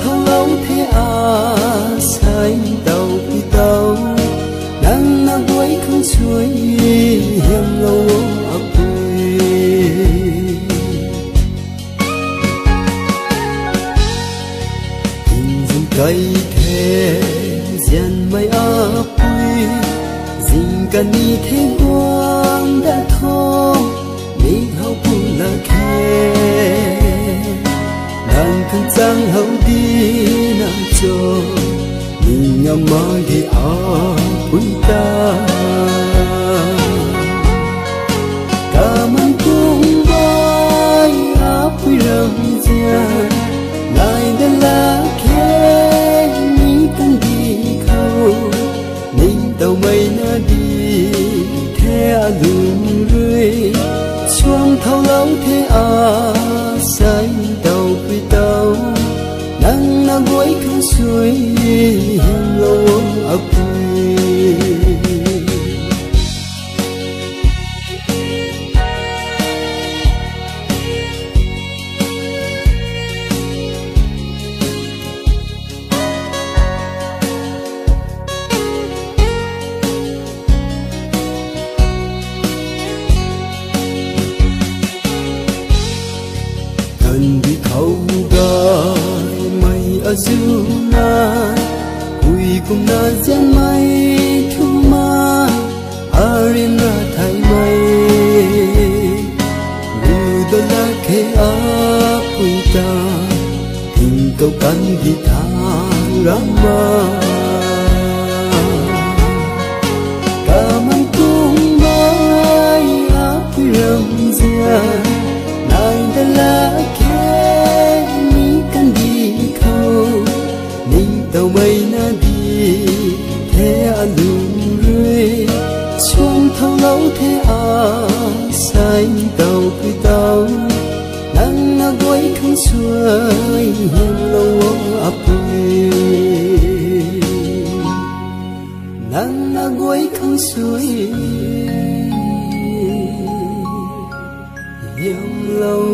thâu lâu thế say tàu đi tàu đang na quấy không suối hiểm lâu ấp cây thế dàn mây ấp dình cần đi thế quang đã thong đi hậu cũng là khe nàng cần giang hậu đi nàng cho mình ngắm mơ đi ấp ta cảm ơn cũng bay ấp rầm ràng lại đã là tàu mây na đi theo đường rơi xuông thâu lâu thế say tàu quy tàu nắng na quấy không suối hiểm lâu ấp đi thâu gai mây ở du na vui cùng na gian mây thu ma arena thay mây lưu đó là khe áp vui ta tình câu căn đi tha rama cảm ơn cùng mây áp rầm ràng này đã là tàu mây na đi theo đường rơi xuông thâu lâu thế say tàu quy tàu nắng na quấy không xuôi hiểm lâu ấp nắng na quấy không xuôi hiểm lâu